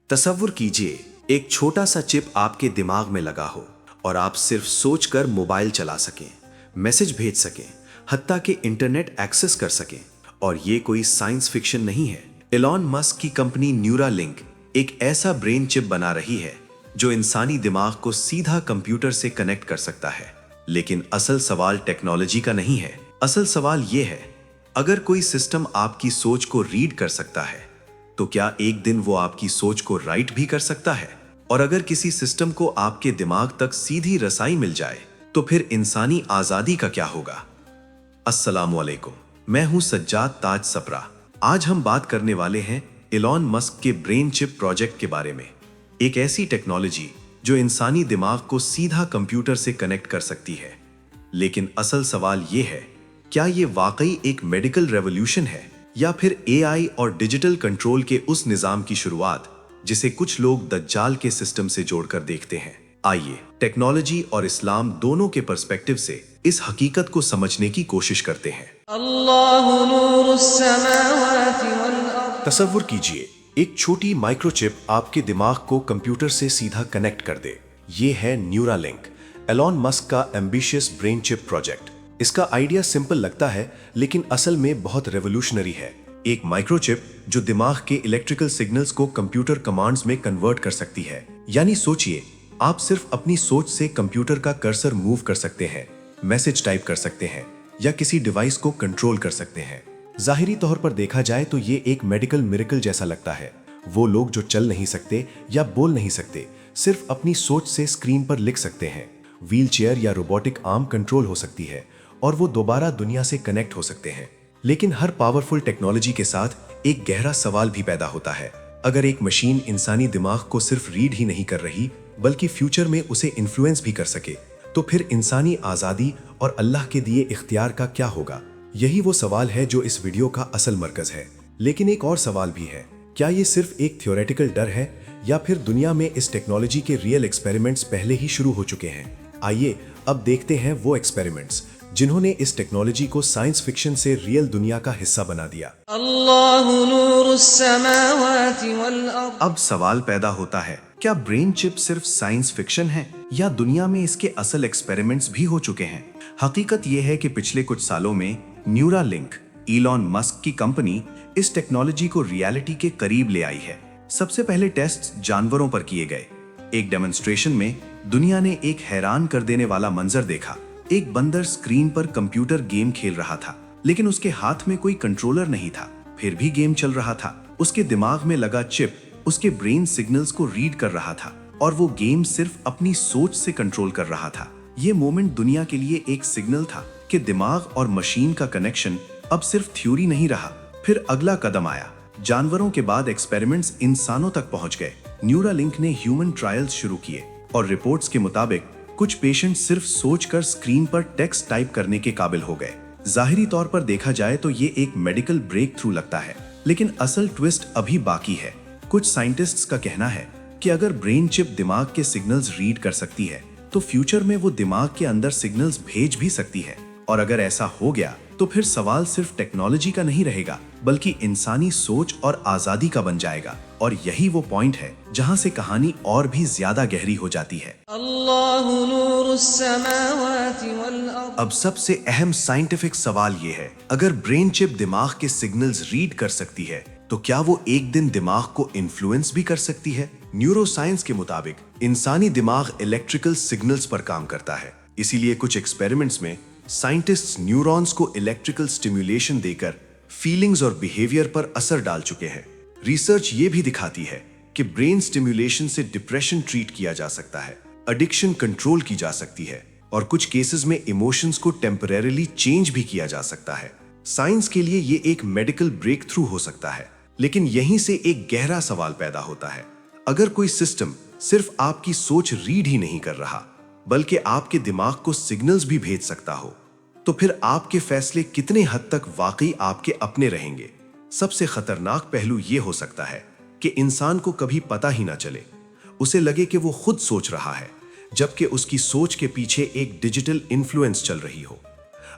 तसव्वुर कीजिए, एक छोटा सा चिप आपके दिमाग में लगा हो और आप सिर्फ सोचकर मोबाइल चला सकें, मैसेज भेज सकें, हत्ता कि इंटरनेट एक्सेस कर सकें। और ये कोई साइंस फिक्शन नहीं है। एलॉन मस्क की कंपनी न्यूरालिंक एक ऐसा ब्रेन चिप बना रही है जो इंसानी दिमाग को सीधा कंप्यूटर से कनेक्ट कर सकता है। लेकिन असल सवाल टेक्नोलॉजी का नहीं है। असल सवाल ये है, अगर कोई सिस्टम आपकी सोच को रीड कर सकता है तो क्या एक दिन वो आपकी सोच को राइट भी कर सकता है? और अगर किसी सिस्टम को आपके दिमाग तक सीधी रसाई मिल जाए तो फिर इंसानी आजादी का क्या होगा? अस्सलामुअलैकुम, मैं हूं सज्जाद ताज सप्रा। आज हम बात करने वाले हैं एलॉन मस्क के ब्रेन चिप प्रोजेक्ट के बारे में। एक ऐसी टेक्नोलॉजी जो इंसानी दिमाग को सीधा कंप्यूटर से कनेक्ट कर सकती है। लेकिन असल सवाल ये है, क्या ये वाकई एक मेडिकल रेवोल्यूशन है या फिर एआई और डिजिटल कंट्रोल के उस निजाम की शुरुआत जिसे कुछ लोग दज्जाल के सिस्टम से जोड़कर देखते हैं? आइए टेक्नोलॉजी और इस्लाम दोनों के पर्सपेक्टिव से इस हकीकत को समझने की कोशिश करते हैं। तसव्वुर कीजिए, एक छोटी माइक्रोचिप आपके दिमाग को कंप्यूटर से सीधा कनेक्ट कर दे। ये है न्यूरालिंक, एलॉन मस्क का एम्बिशियस ब्रेन चिप प्रोजेक्ट। इसका आइडिया सिंपल लगता है लेकिन असल में बहुत रेवोल्यूशनरी है। एक माइक्रोचिप जो दिमाग के इलेक्ट्रिकल सिग्नल्स को कंप्यूटर कमांड्स में कन्वर्ट कर सकती है। यानी सोचिए, आप सिर्फ अपनी सोच से कंप्यूटर का कर्सर मूव कर सकते हैं, मैसेज टाइप कर सकते हैं या किसी डिवाइस को कंट्रोल कर सकते हैं। जाहिरी तौर पर देखा जाए तो ये एक मेडिकल मिरेकल जैसा लगता है। वो लोग जो चल नहीं सकते या बोल नहीं सकते, सिर्फ अपनी सोच से स्क्रीन पर लिख सकते हैं। व्हील चेयर या रोबोटिक आर्म कंट्रोल हो सकती है और वो दोबारा दुनिया से कनेक्ट हो सकते हैं। लेकिन हर पावरफुल टेक्नोलॉजी के साथ एक गहरा सवाल भी पैदा होता है। अगर एक मशीन इंसानी दिमाग को सिर्फ रीड ही नहीं कर रही बल्कि फ्यूचर में उसे इन्फ्लुएंस भी कर सके, तो फिर इंसानी आज़ादी और अल्लाह के दिए इख्तियार का क्या होगा? यही वो सवाल है जो इस वीडियो का असल मरकज है। लेकिन एक और सवाल भी है, क्या ये सिर्फ एक थ्योरेटिकल डर है या फिर दुनिया में इस टेक्नोलॉजी के रियल एक्सपेरिमेंट्स पहले ही शुरू हो चुके हैं? आइए अब देखते हैं वो एक्सपेरिमेंट्स जिन्होंने इस टेक्नोलॉजी को साइंस फिक्शन से रियल दुनिया का हिस्सा बना दिया। अब सवाल पैदा होता है, क्या ब्रेन चिप सिर्फ साइंस फिक्शन है या दुनिया में इसके असल एक्सपेरिमेंट्स भी हो चुके हैं? हकीकत यह है कि पिछले कुछ सालों में न्यूरालिंक, एलॉन मस्क की कंपनी, इस टेक्नोलॉजी को रियलिटी के करीब ले आई है। सबसे पहले टेस्ट जानवरों पर किए गए। एक डेमोन्स्ट्रेशन में दुनिया ने एक हैरान कर देने वाला मंजर देखा। एक बंदर स्क्रीन पर कंप्यूटर गेम खेल रहा था, लेकिन उसके हाथ में कोई कंट्रोलर नहीं था, फिर भी गेम चल रहा था। उसके दिमाग में लगा चिप उसके ब्रेन सिग्नल्स को रीड कर रहा था और वो गेम सिर्फ अपनी सोच से कंट्रोल कर रहा था। ये मोमेंट दुनिया के लिए एक सिग्नल था कि दिमाग और मशीन का कनेक्शन अब सिर्फ थ्योरी नहीं रहा। फिर अगला कदम आया। जानवरों के बाद एक्सपेरिमेंट्स इंसानों तक पहुंच गए। न्यूरालिंक ने ह्यूमन ट्रायल्स शुरू किए और रिपोर्ट्स के मुताबिक कुछ पेशेंट सिर्फ सोचकर स्क्रीन पर टेक्स्ट टाइप करने के काबिल हो गए। जाहिरी तौर पर देखा जाए तो ये एक मेडिकल ब्रेक थ्रू लगता है, लेकिन असल ट्विस्ट अभी बाकी है। कुछ साइंटिस्ट्स का कहना है कि अगर ब्रेन चिप दिमाग के सिग्नल्स रीड कर सकती है तो फ्यूचर में वो दिमाग के अंदर सिग्नल्स भेज भी सकती है। और अगर ऐसा हो गया तो फिर सवाल सिर्फ टेक्नोलॉजी का नहीं रहेगा बल्कि इंसानी सोच और आजादी का बन जाएगा। और यही वो पॉइंट है जहां से कहानी और भी ज्यादा गहरी हो जाती है। अब सबसे अहम साइंटिफिक सवाल ये है, अगर ब्रेन चिप दिमाग के सिग्नल्स रीड कर सकती है तो क्या वो एक दिन दिमाग को इन्फ्लुएंस भी कर सकती है? न्यूरोसाइंस के मुताबिक इंसानी दिमाग इलेक्ट्रिकल सिग्नल्स पर काम करता है। इसीलिए कुछ एक्सपेरिमेंट्स में साइंटिस्ट्स न्यूरॉन्स को इलेक्ट्रिकल स्टिमुलेशन देकर फीलिंग्स और बिहेवियर पर असर डाल चुके हैं। रिसर्च ये भी दिखाती है कि ब्रेन स्टिमुलेशन से डिप्रेशन ट्रीट किया जा सकता है, एडिक्शन कंट्रोल की जा सकती है और कुछ केसेस में इमोशंस को टेम्परेरीली चेंज भी किया जा सकता है। साइंस के लिए ये एक मेडिकल ब्रेक थ्रू हो सकता है, लेकिन यहीं से एक गहरा सवाल पैदा होता है। अगर कोई सिस्टम सिर्फ आपकी सोच रीड ही नहीं कर रहा बल्कि आपके दिमाग को सिग्नल्स भी भेज सकता हो, तो फिर आपके फैसले कितने हद तक वाकई आपके अपने रहेंगे? सबसे खतरनाक पहलू ये हो सकता है कि इंसान को कभी पता ही ना चले। उसे लगे कि वो खुद सोच रहा है जबकि उसकी सोच के पीछे एक डिजिटल इन्फ्लुएंस चल रही हो।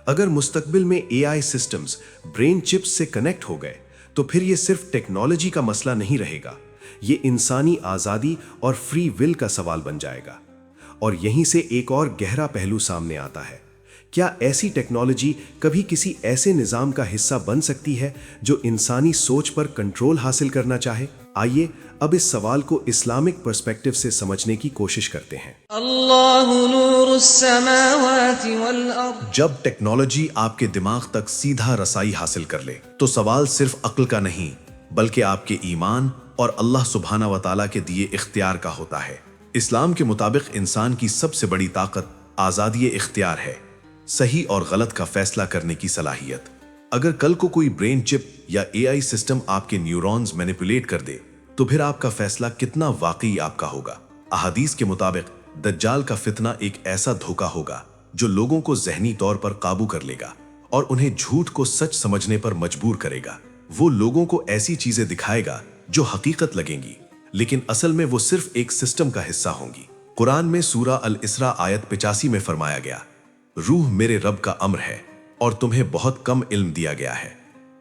अगर मुस्तकबिल में एआई सिस्टम्स ब्रेन चिप्स से कनेक्ट हो गए तो फिर ये सिर्फ टेक्नोलॉजी का मसला नहीं रहेगा, یہ انسانی آزادی اور فری ول کا سوال بن جائے گا۔ اور یہیں سے ایک اور گہرا پہلو سامنے آتا ہے، کیا ایسی ٹیکنالوجی کبھی کسی ایسے نظام کا حصہ بن سکتی ہے جو انسانی سوچ پر کنٹرول حاصل کرنا چاہے؟ آئیے اب اس سوال کو اسلامک پرسپیکٹو سے سمجھنے کی کوشش کرتے ہیں۔ اللہ نور السماوات والارض۔ جب ٹیکنالوجی آپ کے دماغ تک سیدھا رسائی حاصل کر لے تو سوال صرف عقل کا نہیں بلکہ آپ کے ایمان اور اللہ سبحانہ و تعالیٰ کے دیے اختیار کا ہوتا ہے۔ اسلام کے مطابق انسان کی سب سے بڑی طاقت آزادی اختیار ہے، صحیح اور غلط کا فیصلہ کرنے کی صلاحیت۔ اگر کل کو کوئی برین چپ یا AI سسٹم آپ کے نیورونز مینیپولیٹ کر دے تو پھر آپ کا فیصلہ کتنا واقعی آپ کا ہوگا؟ احادیث کے مطابق دجال کا فتنہ ایک ایسا دھوکہ ہوگا جو لوگوں کو ذہنی طور پر قابو کر لے گا اور انہیں جھوٹ کو سچ سمجھنے پر مجبور کرے گا۔ وہ لوگوں کو ایسی چیزیں دکھائے گا جو حقیقت لگیں گی لیکن اصل میں وہ صرف ایک سسٹم کا حصہ ہوں گی۔ قرآن میں سورہ الاسراء آیت 85 میں فرمایا گیا، روح میرے رب کا امر ہے اور تمہیں بہت کم علم دیا گیا ہے،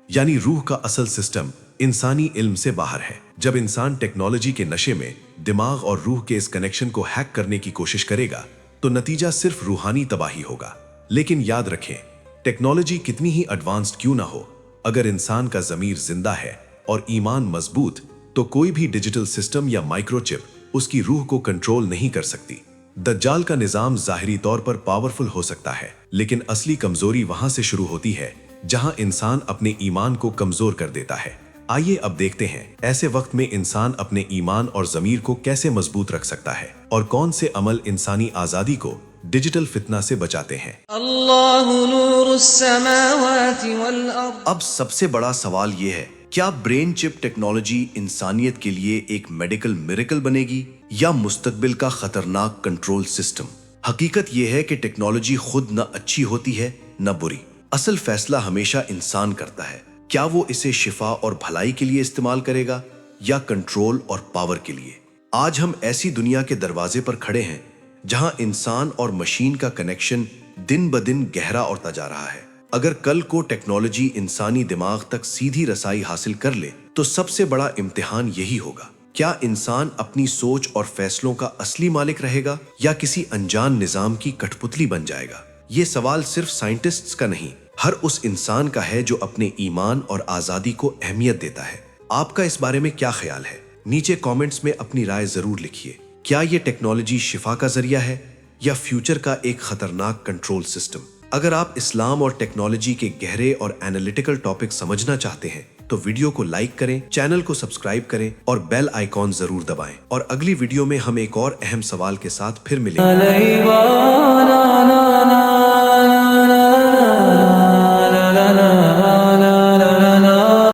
یعنی روح کا اصل سسٹم انسانی علم سے باہر ہے۔ جب انسان ٹیکنالوجی کے نشے میں دماغ اور روح کے اس کنیکشن کو ہیک کرنے کی کوشش کرے گا تو نتیجہ صرف روحانی تباہی ہوگا۔ لیکن یاد رکھیں، ٹیکنالوجی کتنی ہی ایڈوانسڈ کیوں نہ ہو، اگر انسان کا ضمیر زندہ ہے اور ایمان مضبوط تو کوئی بھی ڈیجیٹل سسٹم یا مائکرو چپ اس کی روح کو کنٹرول نہیں کر سکتی۔ دجال کا نظام ظاہری طور پر پاورفل ہو سکتا ہے لیکن اصلی کمزوری وہاں سے شروع ہوتی ہے جہاں انسان اپنے ایمان کو کمزور کر دیتا ہے۔ آئیے اب دیکھتے ہیں ایسے وقت میں انسان اپنے ایمان اور ضمیر کو کیسے مضبوط رکھ سکتا ہے اور کون سے عمل انسانی آزادی کو ڈیجیٹل فتنہ سے بچاتے ہیں۔ اللہ نور السماوات والارض۔ اب سب سے بڑا سوال یہ ہے، کیا برین چپ ٹیکنالوجی انسانیت کے لیے ایک میڈیکل میریکل بنے گی یا مستقبل کا خطرناک کنٹرول سسٹم؟ حقیقت یہ ہے کہ ٹیکنالوجی خود نہ اچھی ہوتی ہے نہ بری، اصل فیصلہ ہمیشہ انسان کرتا ہے۔ کیا وہ اسے شفا اور بھلائی کے لیے استعمال کرے گا یا کنٹرول اور پاور کے لیے؟ آج ہم ایسی دنیا کے دروازے پر کھڑے ہیں جہاں انسان اور مشین کا کنیکشن دن بدن گہرا ہوتا جا رہا ہے۔ اگر کل کو ٹیکنالوجی انسانی دماغ تک سیدھی رسائی حاصل کر لے تو سب سے بڑا امتحان یہی ہوگا، کیا انسان اپنی سوچ اور فیصلوں کا اصلی مالک رہے گا یا کسی انجان نظام کی کٹھ پتلی بن جائے گا؟ یہ سوال صرف سائنٹسٹس کا نہیں، ہر اس انسان کا ہے جو اپنے ایمان اور آزادی کو اہمیت دیتا ہے۔ آپ کا اس بارے میں کیا خیال ہے؟ نیچے کامنٹس میں اپنی رائے ضرور لکھیے۔ کیا یہ ٹیکنالوجی شفا کا ذریعہ ہے یا فیوچر کا ایک خطرناک کنٹرول سسٹم؟ اگر آپ اسلام اور ٹیکنالوجی کے گہرے اور اینالیٹیکل ٹاپک سمجھنا چاہتے ہیں تو ویڈیو کو لائک کریں، چینل کو سبسکرائب کریں اور بیل آئیکن ضرور دبائیں۔ اور اگلی ویڈیو میں ہم ایک اور اہم سوال کے ساتھ پھر ملیں گے۔